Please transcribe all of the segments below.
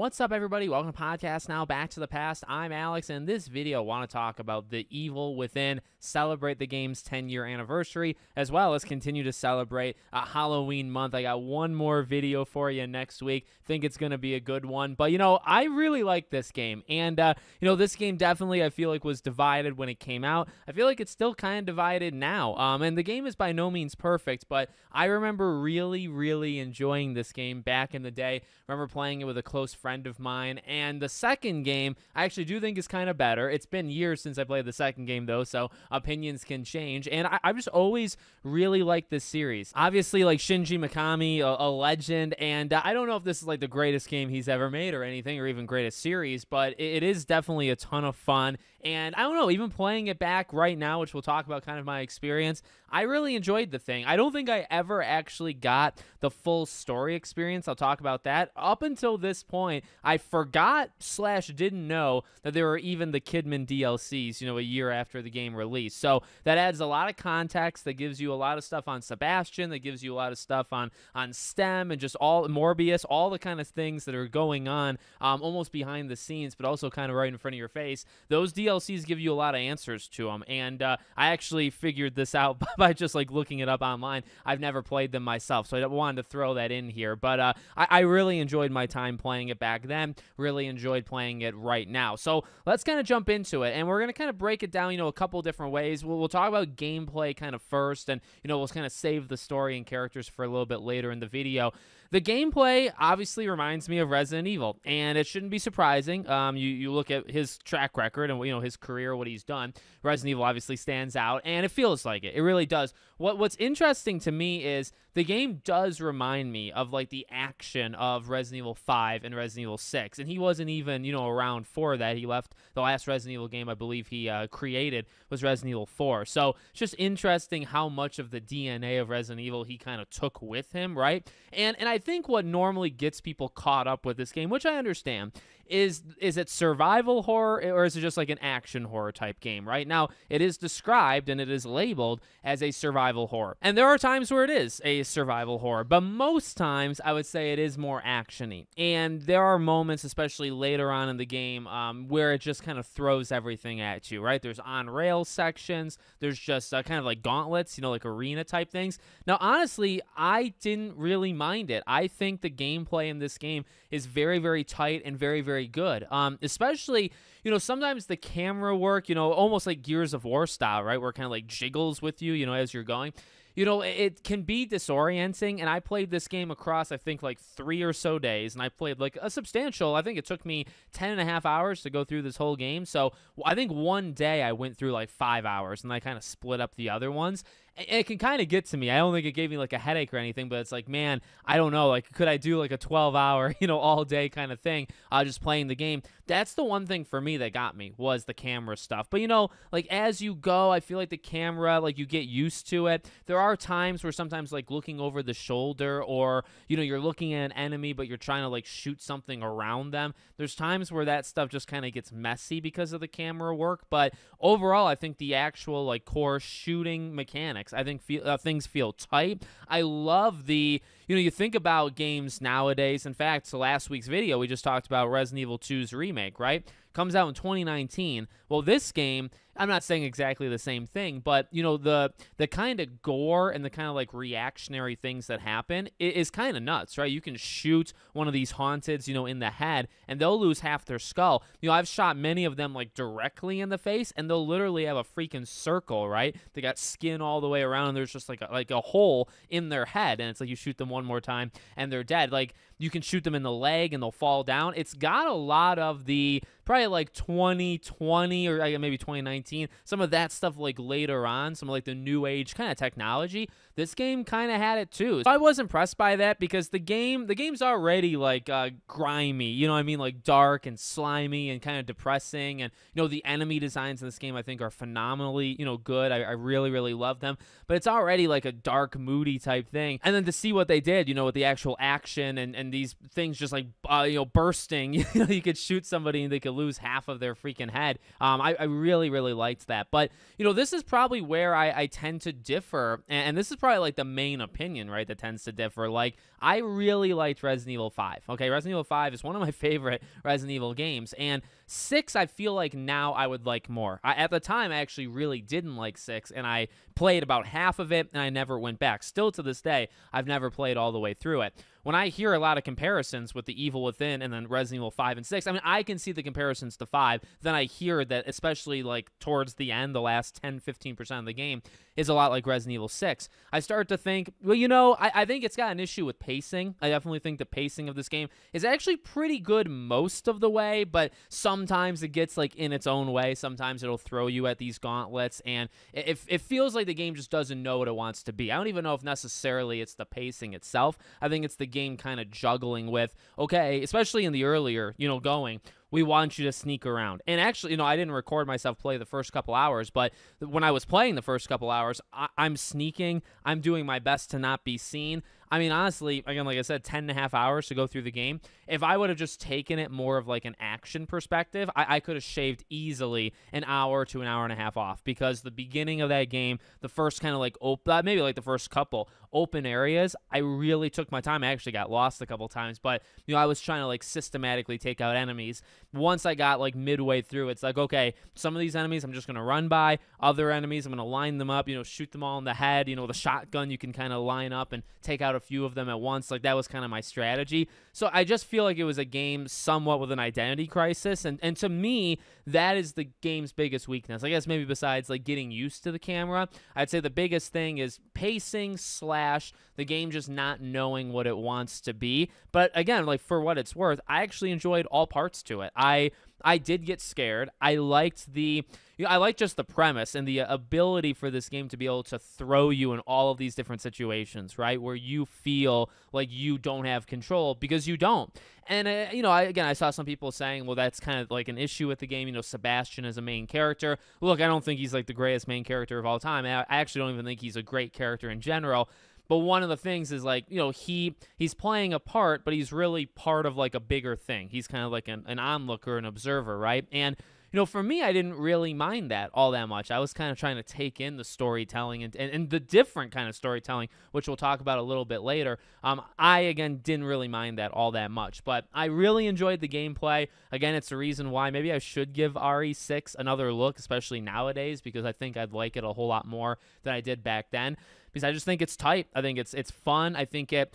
What's up, everybody? Welcome to Podcast Now, Back to the Past. I'm Alex, and in this video, I want to talk about The Evil Within, celebrate the game's 10-year anniversary, as well as continue to celebrate a Halloween month. I got one more video for you next week. Think it's going to be a good one. But, I really like this game. And, this game definitely, I feel like, was divided when it came out. I feel like it's still kind of divided now. And the game is by no means perfect, but I remember really, really enjoying this game back in the day. I remember playing it with a close friend of mine, and the second game I actually do think is kind of better. It's been years since I played the second game, though, so opinions can change, and I've just always really liked this series. Obviously, like Shinji Mikami, a legend, and I don't know if this is like the greatest game he's ever made or anything, or even greatest series, but it is definitely a ton of fun. And I don't know, even playing it back right now, which we'll talk about kind of my experience, I really enjoyed the thing. I don't think I ever actually got the full story experience. I'll talk about that. Up until this point, I forgot / didn't know that there were even the Kidman DLCs, a year after the game released. So that adds a lot of context. That gives you a lot of stuff on Sebastian. That gives you a lot of stuff on STEM and just all Morbius, all the kind of things that are going on almost behind the scenes, but also kind of right in front of your face. Those DLCs give you a lot of answers to them, and I actually figured this out by just like looking it up online. I've never played them myself, so I wanted to throw that in here, but I really enjoyed my time playing it back then, really enjoyed playing it right now. So let's kind of jump into it, and we're going to kind of break it down, a couple different ways. We'll talk about gameplay kind of first, and, we'll kind of save the story and characters for a little bit later in the video. The gameplay obviously reminds me of Resident Evil, and it shouldn't be surprising. You look at his track record and, his career, what he's done. Resident Evil obviously stands out, and it feels like it. It really does. What's interesting to me is the game does remind me of, like, the action of Resident Evil 5 and Resident Evil 6, and he wasn't even, around for that. He left the last Resident Evil game I believe he created was Resident Evil 4. So it's just interesting how much of the DNA of Resident Evil he kind of took with him, right? And I think what normally gets people caught up with this game, which I understand, is it survival horror, or is it just like an action horror type game? Right now, it is described and it is labeled as a survival horror, and there are times where it is a survival horror, but most times I would say it is more actiony. And there are moments, especially later on in the game, where it just kind of throws everything at you. Right? There's on rail sections. There's just kind of like gauntlets, like arena type things. Now, honestly, I didn't really mind it. I think the gameplay in this game is very, very tight and very, very good. Especially, sometimes the camera work, almost like Gears of War style, right? Where it kind of like jiggles with you, as you're going. It can be disorienting, and I played this game across, I think, like 3 or so days, and I played like a substantial, I think it took me 10.5 hours to go through this whole game. So I think one day I went through like 5 hours, and I kind of split up the other ones. It can kind of get to me. I don't think it gave me like a headache or anything, but it's like, man, I don't know. Like, could I do like a 12-hour, all day kind of thing, just playing the game? That's the one thing for me that got me, was the camera stuff. But, like as you go, I feel like the camera, like you get used to it. There are times where sometimes like looking over the shoulder, or, you're looking at an enemy, but you're trying to like shoot something around them. There's times where that stuff just kind of gets messy because of the camera work. But overall, I think the actual like core shooting mechanics, I think things feel tight. I love the, you think about games nowadays. In fact, so last week's video, we just talked about Resident Evil 2's remake, right? Comes out in 2019. Well, this game, I'm not saying exactly the same thing, but, the kind of gore and the kind of like reactionary things that happen is kind of nuts, right? You can shoot one of these haunteds, in the head, and they'll lose half their skull. I've shot many of them like directly in the face, and they'll literally have a freaking circle, right? They got skin all the way around, and there's just like a hole in their head, and it's like you shoot them one more time, and they're dead. Like, you can shoot them in the leg, and they'll fall down. It's got a lot of the, probably like 2020 or maybe 2019, some of that stuff like later on, some of like the new age kind of technology. This game kind of had it too. So I was impressed by that, because the game's already like grimy, like dark and slimy and kind of depressing. And, the enemy designs in this game I think are phenomenally, good. I really, really love them. But it's already like a dark, moody type thing. And then to see what they did, with the actual action and and these things just like bursting. You could shoot somebody and they could lose half of their freaking head. I really liked that. But this is probably where I tend to differ, and this is probably like the main opinion, right, that tends to differ. Like, I really liked Resident Evil 5. Okay, Resident Evil 5 is one of my favorite Resident Evil games, and 6 I feel like now I would like more. At the time, I actually really didn't like 6, and I played about half of it, and I never went back. Still to this day, I've never played all the way through it. When I hear a lot of comparisons with the Evil Within and then Resident Evil 5 and 6, I mean, I can see the comparisons to 5. Then I hear that, especially like towards the end, the last 10-15% of the game is a lot like Resident Evil 6. I start to think, well, I think it's got an issue with pacing. I definitely think the pacing of this game is actually pretty good most of the way, but sometimes it gets like in its own way. Sometimes it'll throw you at these gauntlets, and it feels like the game just doesn't know what it wants to be. I don't even know if necessarily it's the pacing itself. I think it's the game kind of juggling with, okay, especially in the earlier, going, we want you to sneak around. And actually, I didn't record myself play the first couple hours, but when I was playing the first couple hours, I'm sneaking. I'm doing my best to not be seen. I mean, honestly, again, like I said, 10.5 hours to go through the game. If I would have just taken it more of like an action perspective, I could have shaved easily an hour to an hour and a half off, because the beginning of that game, the first kind of like maybe like the first couple open areas, I really took my time. I actually got lost a couple times, but I was trying to like systematically take out enemies. Once I got like midway through, it's like, okay, some of these enemies I'm just going to run by. Other enemies, I'm going to line them up, shoot them all in the head. The shotgun, you can kind of line up and take out a few of them at once. Like, that was kind of my strategy. So I just feel like it was a game somewhat with an identity crisis. And to me, that is the game's biggest weakness. I guess maybe besides like getting used to the camera, I'd say the biggest thing is pacing / the game just not knowing what it wants to be. But again, like, for what it's worth, I actually enjoyed all parts to it. I did get scared. I liked I liked just the premise and the ability for this game to be able to throw you in all of these different situations, right, where you feel like you don't have control, because you don't. And, I saw some people saying, well, that's kind of like an issue with the game. Sebastian is a main character. Look, I don't think he's like the greatest main character of all time. I actually don't even think he's a great character in general. But one of the things is, like, he's playing a part, but he's really part of like a bigger thing. He's kind of like an onlooker, an observer, right? And for me, I didn't really mind that all that much. I was kind of trying to take in the storytelling and the different kind of storytelling, which we'll talk about a little bit later. I, again, didn't really mind that all that much, but I really enjoyed the gameplay. Again, it's the reason why maybe I should give RE6 another look, especially nowadays, because I think I'd like it a whole lot more than I did back then, because I just think it's tight. I think it's fun. I think it...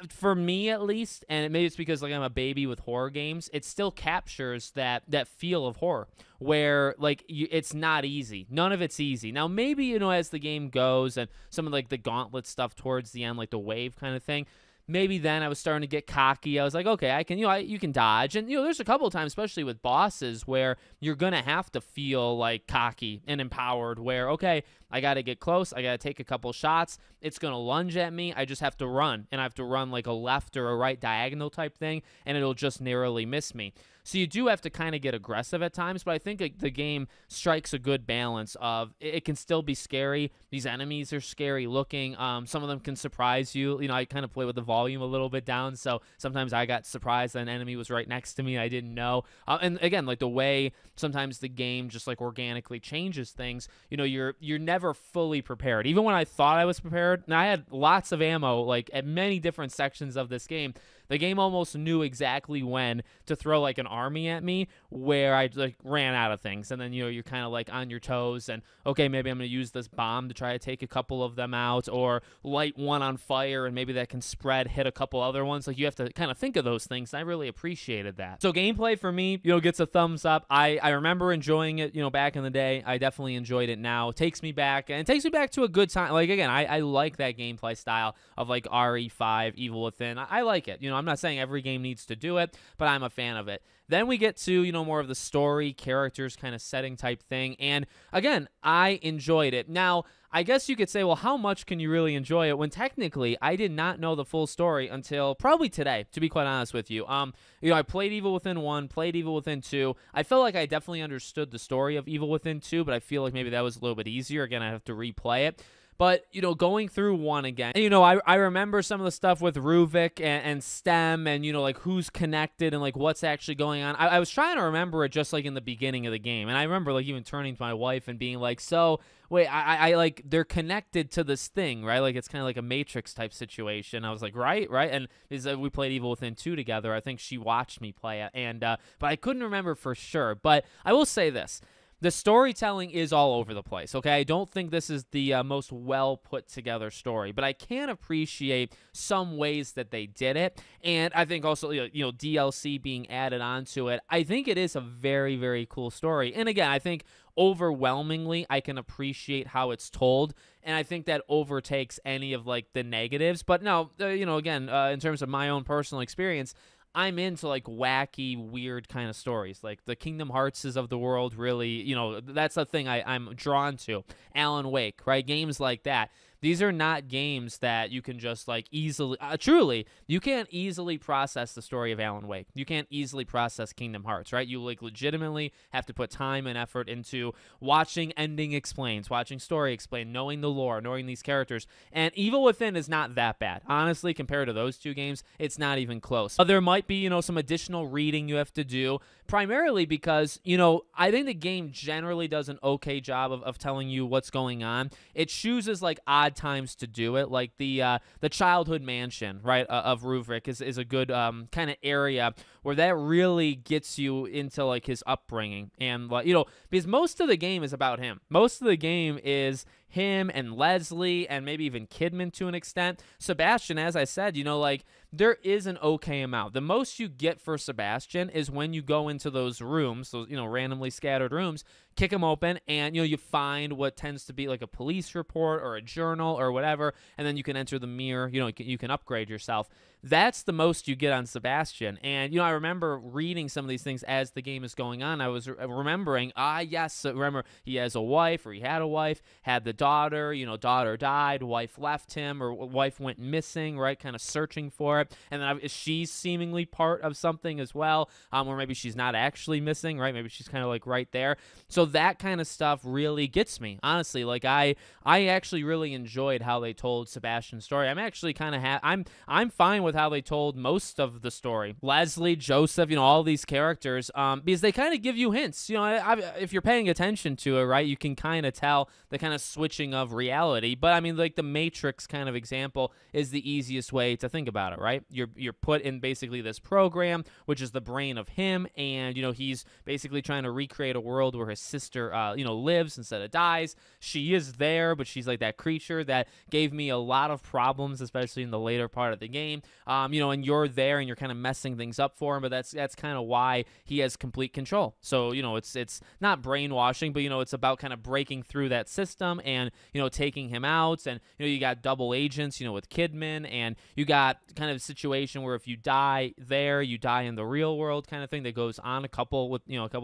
for me, at least, and maybe it's because like I'm a baby with horror games, it still captures that feel of horror, where like it's not easy. None of it's easy. Now, maybe as the game goes and some of like the gauntlet stuff towards the end, like the wave kind of thing, maybe then I was starting to get cocky. I was like, okay, I can, you can dodge. And, there's a couple of times, especially with bosses, where you're going to have to feel like cocky and empowered, where, okay, I got to get close. I got to take a couple shots. It's going to lunge at me. I just have to run, and I have to run like a left or a right diagonal type thing, and it'll just narrowly miss me. So you do have to kind of get aggressive at times, but I think the game strikes a good balance of it can still be scary. These enemies are scary looking. Some of them can surprise you. I kind of play with the volume a little bit down, so sometimes I got surprised that an enemy was right next to me. I didn't know. And again, like the way sometimes the game just like organically changes things, you're never fully prepared. Even when I thought I was prepared, and I had lots of ammo like at many different sections of this game, the game almost knew exactly when to throw like an army at me, where I like ran out of things. And then, you're kind of like on your toes and, okay, maybe I'm going to use this bomb to try to take a couple of them out, or light one on fire and maybe that can spread, hit a couple other ones. Like, you have to kind of think of those things. And I really appreciated that. So gameplay for me, gets a thumbs up. I remember enjoying it, back in the day. I definitely enjoyed it now. It takes me back to a good time. Like, again, I like that gameplay style of like RE5, Evil Within. I like it. I'm not saying every game needs to do it, but I'm a fan of it. Then we get to, more of the story, characters kind of setting type thing. And again, I enjoyed it. Now, I guess you could say, well, how much can you really enjoy it, when technically I did not know the full story until probably today, to be quite honest with you. I played Evil Within 1, played Evil Within 2. I felt like I definitely understood the story of Evil Within 2, but I feel like maybe that was a little bit easier. Again, I have to replay it. But, going through 1 again, and, I remember some of the stuff with Ruvik and Stem and, like who's connected and like what's actually going on. I was trying to remember it just like in the beginning of the game. And I remember like even turning to my wife and being like, so wait, I like they're connected to this thing, right? Like it's kind of like a Matrix type situation. I was like, right. And we played Evil Within 2 together. I think she watched me play it, and but I couldn't remember for sure. But I will say this. The storytelling is all over the place, okay? I don't think this is the most well put together story, but I can appreciate some ways that they did it. And I think also, DLC being added onto it, I think it is a very, very cool story. And again, I think overwhelmingly, I can appreciate how it's told, and I think that overtakes any of like the negatives. But no, again, in terms of my own personal experience, I'm into like wacky, weird kind of stories, like the Kingdom Heartses of the world. Really, that's the thing I'm drawn to. Alan Wake, right? Games like that. These are not games that you can just like easily, truly, you can't easily process the story of Alan Wake. You can't easily process Kingdom Hearts, right? You like legitimately have to put time and effort into watching ending explains, watching story explain, knowing the lore, knowing these characters. And Evil Within is not that bad. Honestly, compared to those 2 games, it's not even close. There might be, some additional reading you have to do, primarily because, I think the game generally does an okay job of telling you what's going on. It chooses like odd times to do it, like the childhood mansion, right, of Ruvik is a good kind of area where that really gets you into like his upbringing. And like, because most of the game is about him. Most of the game is him and Leslie and maybe even Kidman to an extent. Sebastian, as I said, like there is an okay amount. The most you get for Sebastian is when you go into those rooms, those, randomly scattered rooms, kick them open, and, you find what tends to be like a police report or a journal or whatever, and then you can enter the mirror, you can upgrade yourself. That's the most you get on Sebastian. And, I remember reading some of these things as the game is going on. I was remembering, yes, remember he has a wife, or he had a wife, had the daughter, daughter died, wife left him, or wife went missing, right, kind of searching for it. And then she's seemingly part of something as well, or maybe she's not actually missing, right? Maybe she's kind of like right there. So that kind of stuff really gets me, honestly. Like I actually really enjoyed how they told Sebastian's story. I'm actually kind of I'm fine with how they told most of the story. Leslie, Joseph, all these characters, because they kind of give you hints. If you're paying attention to it, right, you can kind of tell the kind of switching of reality. But I mean, like the Matrix kind of example is the easiest way to think about it, right? You're put in basically this program, which is the brain of him, and he's basically trying to recreate a world where his sister, lives instead of dies. She is there, but she's like that creature that gave me a lot of problems, especially in the later part of the game. And you're there and you're kind of messing things up for him, but that's kind of why he has complete control. So, it's not brainwashing, but, it's about kind of breaking through that system and, taking him out. And, you got double agents, with Kidman, and you got kind of a situation where if you die there, you die in the real world kind of thing that goes on a couple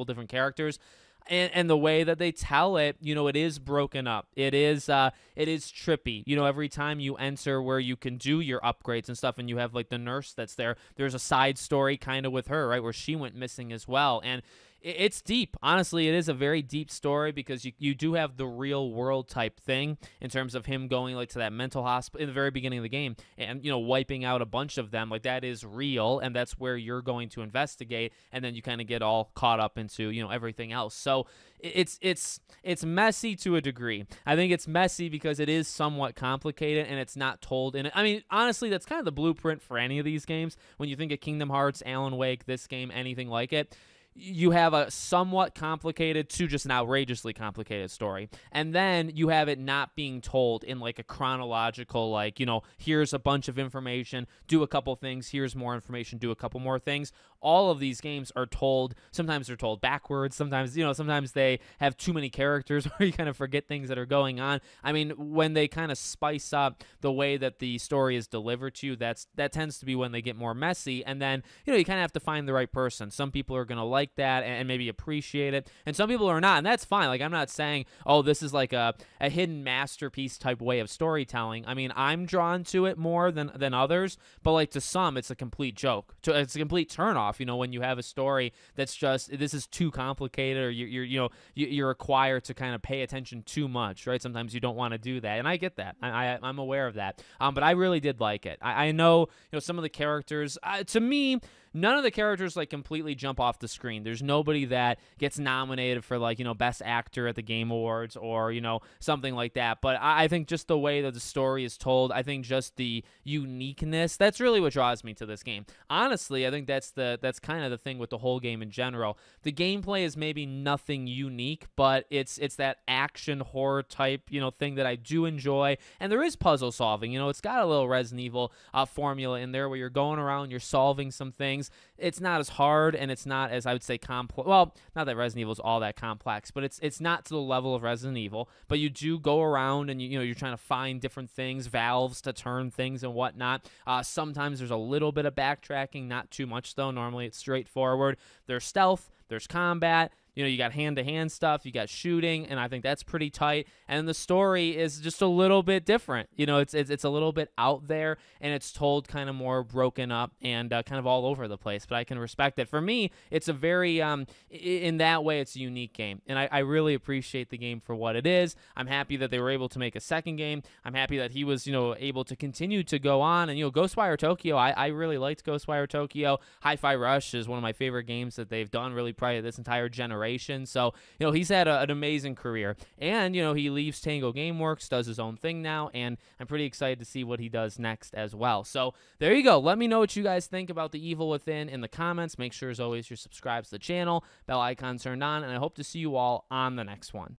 different characters. And the way that they tell it, it is broken up. It is trippy. Every time you enter where you can do your upgrades and stuff, and you have like the nurse that's there, there's a side story kind of with her, right, where she went missing as well. And it's deep. Honestly, it is a very deep story because you do have the real world type thing in terms of him going like to that mental hospital in the very beginning of the game and, wiping out a bunch of them. Like that is real, and that's where you're going to investigate, and then you kind of get all caught up into, everything else. So it's messy to a degree. I think it's messy because it is somewhat complicated and it's not told in it. I mean, honestly, that's kind of the blueprint for any of these games. When you think of Kingdom Hearts, Alan Wake, this game, anything like it, you have a somewhat complicated to just an outrageously complicated story. And then you have it not being told in like a chronological, like, here's a bunch of information, do a couple things, here's more information, do a couple more things. All of these games are told, sometimes they're told backwards, sometimes, sometimes they have too many characters where you kind of forget things that are going on. I mean, when they kind of spice up the way that the story is delivered to you, that tends to be when they get more messy. And then, you kind of have to find the right person. Some people are going to like that and maybe appreciate it, and some people are not, and that's fine. Like, I'm not saying, oh, this is like a hidden masterpiece type way of storytelling. I mean, I'm drawn to it more than others, but like to some, it's a complete joke. It's a complete turnoff. off, when you have a story that's just, this is too complicated, or you're required to kind of pay attention too much, right? Sometimes you don't want to do that, and I get that. I'm aware of that. But I really did like it. I know, some of the characters, to me, none of the characters like completely jump off the screen. There's nobody that gets nominated for like, best actor at the Game Awards or, something like that. But I think just the way that the story is told, I think just the uniqueness, that's really what draws me to this game. Honestly, I think that's kind of the thing with the whole game in general. The gameplay is maybe nothing unique, but it's that action horror type, thing that I do enjoy. And there is puzzle solving. It's got a little Resident Evil formula in there where you're going around, you're solving some things. It's not as hard, and it's not as, I would say, complex. Well, not that Resident Evil is all that complex, but it's not to the level of Resident Evil. But you do go around, and you're trying to find different things, valves to turn things and whatnot. Sometimes there's a little bit of backtracking, not too much though. Normally it's straightforward. There's stealth, there's combat. You got hand-to-hand stuff, you got shooting, and I think that's pretty tight. And the story is just a little bit different. It's a little bit out there, and it's told kind of more broken up and kind of all over the place. But I can respect it. For me, it's a very, in that way, it's a unique game. And I really appreciate the game for what it is. I'm happy that they were able to make a second game. I'm happy that he was, able to continue to go on. And, Ghostwire Tokyo, I really liked Ghostwire Tokyo. Hi-Fi Rush is one of my favorite games that they've done really probably this entire generation. So, he's had an amazing career. And, he leaves Tango Gameworks, does his own thing now, and I'm pretty excited to see what he does next as well. So, there you go. Let me know what you guys think about The Evil Within in the comments. Make sure, as always, you're subscribed to the channel, bell icon turned on, and I hope to see you all on the next one.